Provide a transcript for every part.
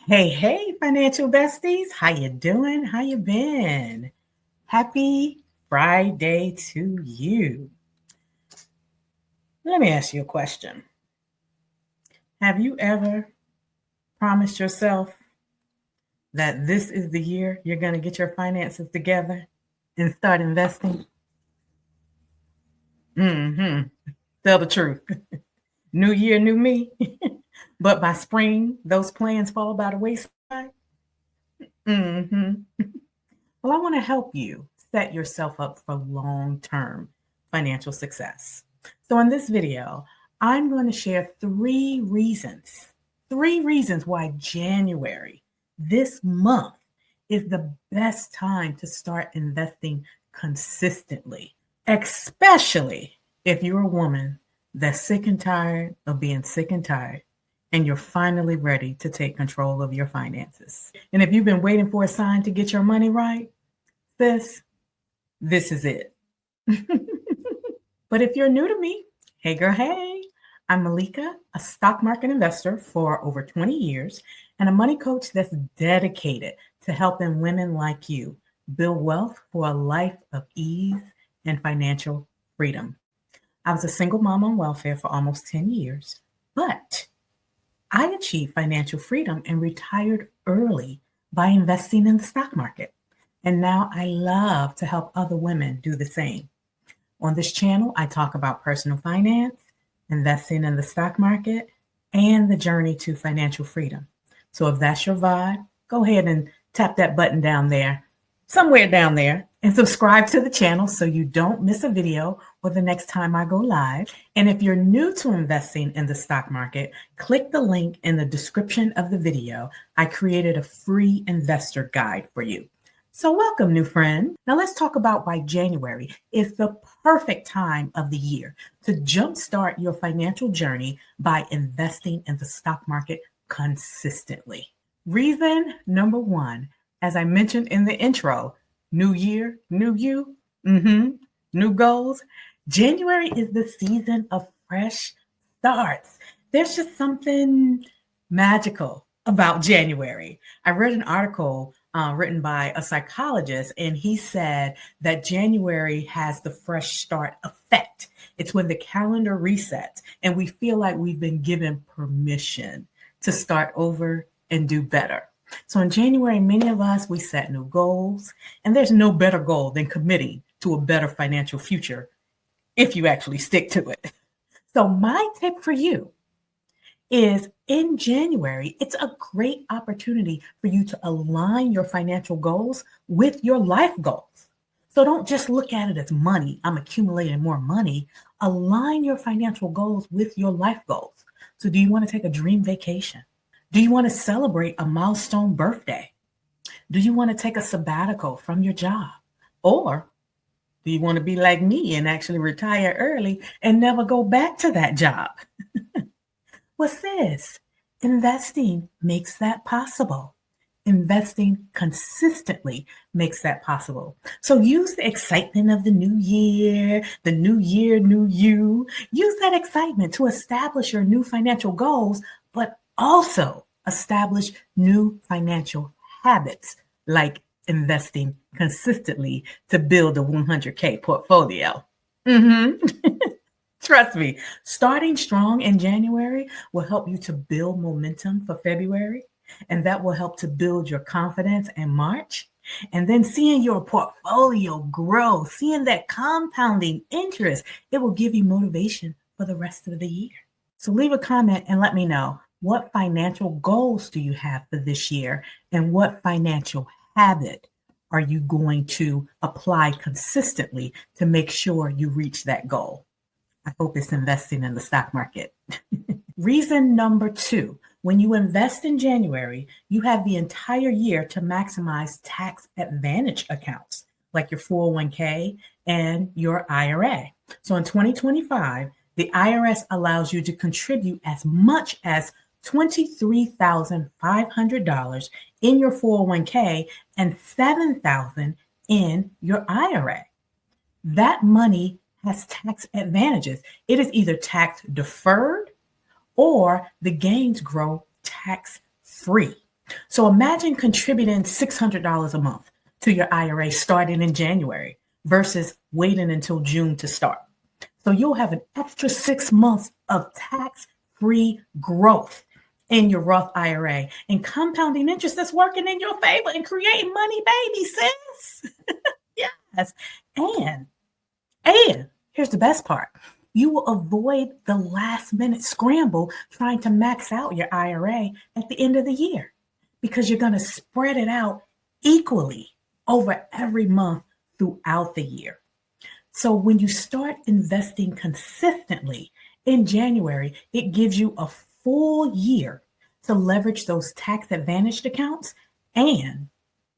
Hey, financial besties. How you doing? How you been? Happy Friday to you. Let me ask you a question. Have you ever promised yourself that this is the year you're going to get your finances together and start investing? Mm-hmm. Tell the truth. New year, new me. But by spring, those plans fall by the wayside. Mm-hmm. Well, I want to help you set yourself up for long-term financial success. So in this video, I'm going to share three reasons why January, this month, is the best time to start investing consistently, especially if you're a woman that's sick and tired of being sick and tired and you're finally ready to take control of your finances. And if you've been waiting for a sign to get your money right, this is it. But if you're new to me, hey girl, hey, I'm Malika, a stock market investor for over 20 years and a money coach that's dedicated to helping women like you build wealth for a life of ease and financial freedom. I was a single mom on welfare for almost 10 years, but I achieved financial freedom and retired early by investing in the stock market. And now I love to help other women do the same. On this channel, I talk about personal finance, investing in the stock market, and the journey to financial freedom. So if that's your vibe, go ahead and tap that button down there, somewhere down there, and subscribe to the channel so you don't miss a video or the next time I go live. And if you're new to investing in the stock market, click the link in the description of the video. I created a free investor guide for you. So welcome, new friend. Now let's talk about why January is the perfect time of the year to jumpstart your financial journey by investing in the stock market consistently. Reason number one, as I mentioned in the intro, new year, new you, new goals. January is the season of fresh starts. There's just something magical about January. I read an article written by a psychologist, and he said that January has the fresh start effect. It's when the calendar resets and we feel like we've been given permission to start over and do better. So in January, many of us, we set new goals, and there's no better goal than committing to a better financial future if you actually stick to it. So my tip for you is in January, it's a great opportunity for you to align your financial goals with your life goals. So don't just look at it as money. I'm accumulating more money. Align your financial goals with your life goals. So do you want to take a dream vacation? Do you want to celebrate a milestone birthday? Do you want to take a sabbatical from your job? Or do you want to be like me and actually retire early and never go back to that job? What's this? Investing makes that possible. Investing consistently makes that possible. So use the excitement of the new year, new you. Use that excitement to establish your new financial goals, but also establish new financial habits like investing consistently to build a 100K portfolio. Trust me, starting strong in January will help you to build momentum for February, and that will help to build your confidence in March. And then seeing your portfolio grow, seeing that compounding interest, it will give you motivation for the rest of the year. So leave a comment and let me know, what financial goals do you have for this year, and what financial habit are you going to apply consistently to make sure you reach that goal? I hope it's investing in the stock market. Reason number two, when you invest in January, you have the entire year to maximize tax advantage accounts like your 401k and your IRA. So in 2025, the IRS allows you to contribute as much as $23,500 in your 401k and $7,000 in your IRA. That money has tax advantages. It is either tax deferred or the gains grow tax free. So imagine contributing $600 a month to your IRA starting in January versus waiting until June to start. So you'll have an extra 6 months of tax-free growth in your Roth IRA and compounding interest that's working in your favor and creating money, baby, sis. Yes. And here's the best part. You will avoid the last minute scramble trying to max out your IRA at the end of the year because you're going to spread it out equally over every month throughout the year. So when you start investing consistently in January, it gives you a full year to leverage those tax advantaged accounts and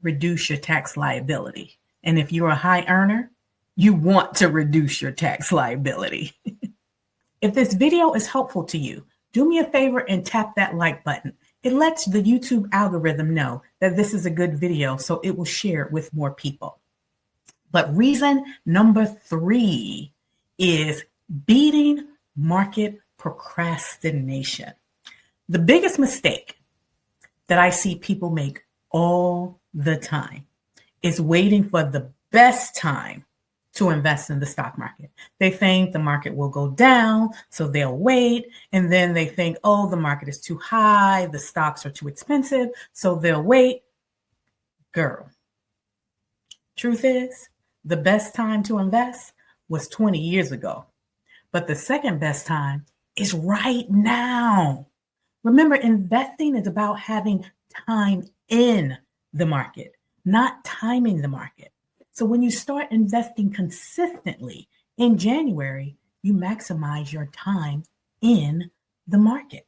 reduce your tax liability. And if you're a high earner, you want to reduce your tax liability. If this video is helpful to you, do me a favor and tap that like button. It lets the YouTube algorithm know that this is a good video, so it will share it with more people. But reason number 3 is beating market procrastination. The biggest mistake that I see people make all the time is waiting for the best time to invest in the stock market. They think the market will go down, so they'll wait. And then they think, oh, the market is too high, the stocks are too expensive, so they'll wait. Girl, truth is, the best time to invest was 20 years ago. But the second best time is right now. Remember, investing is about having time in the market, not timing the market. So when you start investing consistently in January, you maximize your time in the market.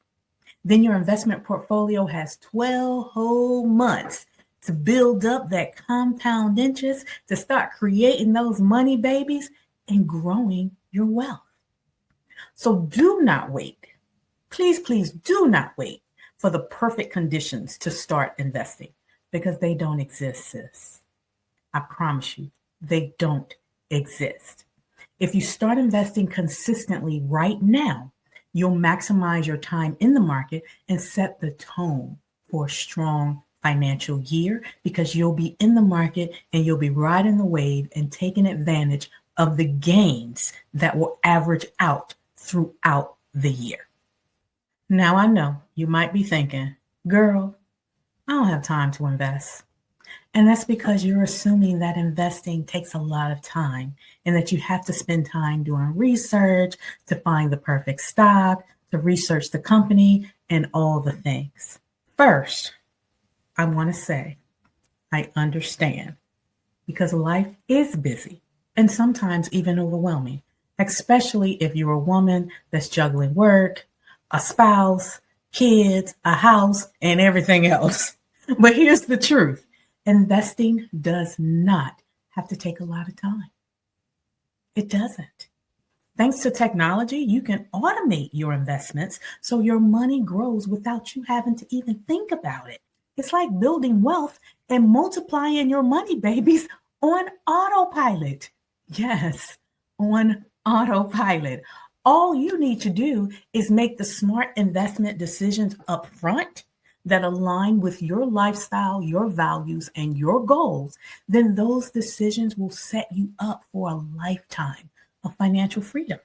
Then your investment portfolio has 12 whole months to build up that compound interest, to start creating those money babies and growing your wealth. So do not wait. Please, please do not wait for the perfect conditions to start investing because they don't exist, sis. I promise you, they don't exist. If you start investing consistently right now, you'll maximize your time in the market and set the tone for a strong financial year because you'll be in the market and you'll be riding the wave and taking advantage of the gains that will average out throughout the year. Now I know you might be thinking, girl, I don't have time to invest. And that's because you're assuming that investing takes a lot of time and that you have to spend time doing research to find the perfect stock, to research the company and all the things. First, I want to say I understand because life is busy and sometimes even overwhelming, especially if you're a woman that's juggling work, a spouse, kids, a house, and everything else. But here's the truth. Investing does not have to take a lot of time. It doesn't. Thanks to technology, you can automate your investments so your money grows without you having to even think about it. It's like building wealth and multiplying your money babies on autopilot. Yes, on autopilot. All you need to do is make the smart investment decisions up front that align with your lifestyle, your values, and your goals. Then those decisions will set you up for a lifetime of financial freedom.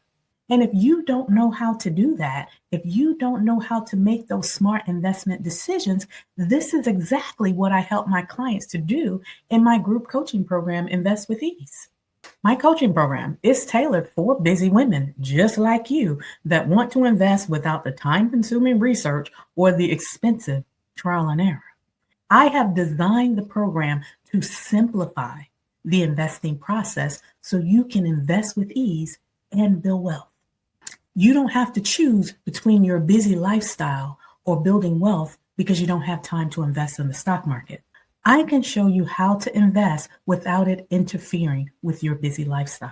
And if you don't know how to do that, if you don't know how to make those smart investment decisions, this is exactly what I help my clients to do in my group coaching program, Invest with Ease. My coaching program is tailored for busy women just like you that want to invest without the time-consuming research or the expensive trial and error. I have designed the program to simplify the investing process so you can invest with ease and build wealth. You don't have to choose between your busy lifestyle or building wealth because you don't have time to invest in the stock market. I can show you how to invest without it interfering with your busy lifestyle.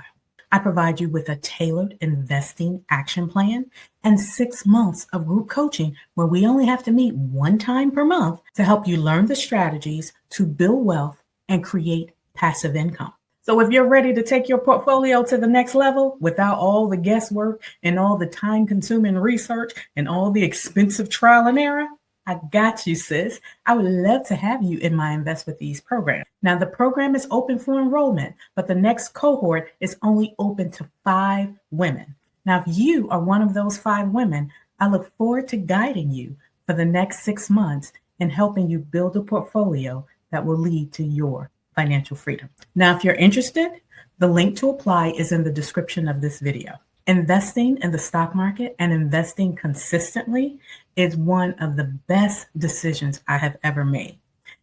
I provide you with a tailored investing action plan and 6 months of group coaching where we only have to meet one time per month to help you learn the strategies to build wealth and create passive income. So if you're ready to take your portfolio to the next level without all the guesswork and all the time-consuming research and all the expensive trial and error, I got you, sis. I would love to have you in my Invest with Ease program. Now, the program is open for enrollment, but the next cohort is only open to 5 women. Now, if you are one of those 5 women, I look forward to guiding you for the next 6 months and helping you build a portfolio that will lead to your financial freedom. Now, if you're interested, the link to apply is in the description of this video. Investing in the stock market and investing consistently is one of the best decisions I have ever made.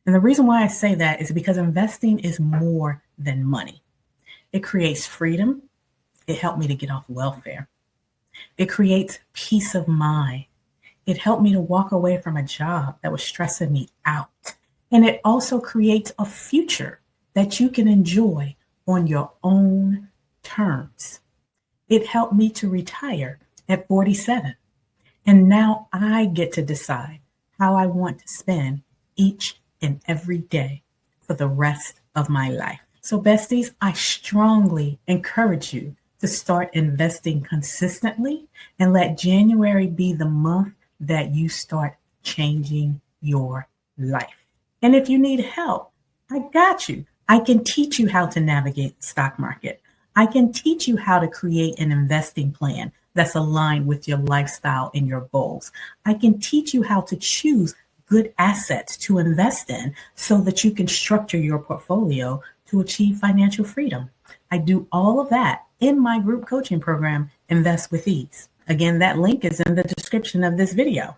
And the reason why I say that is because investing is more than money. It creates freedom. It helped me to get off welfare. It creates peace of mind. It helped me to walk away from a job that was stressing me out. And it also creates a future that you can enjoy on your own terms. It helped me to retire at 47. And now I get to decide how I want to spend each and every day for the rest of my life. So besties, I strongly encourage you to start investing consistently and let January be the month that you start changing your life. And if you need help, I got you. I can teach you how to navigate the stock market. I can teach you how to create an investing plan that's aligned with your lifestyle and your goals. I can teach you how to choose good assets to invest in so that you can structure your portfolio to achieve financial freedom. I do all of that in my group coaching program, Invest with Ease. Again, that link is in the description of this video.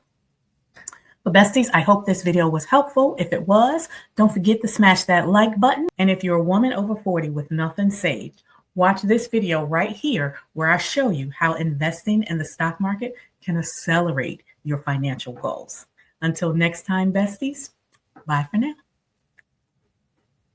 But besties, I hope this video was helpful. If it was, don't forget to smash that like button. And if you're a woman over 40 with nothing saved, watch this video right here where I show you how investing in the stock market can accelerate your financial goals. Until next time, besties, bye for now.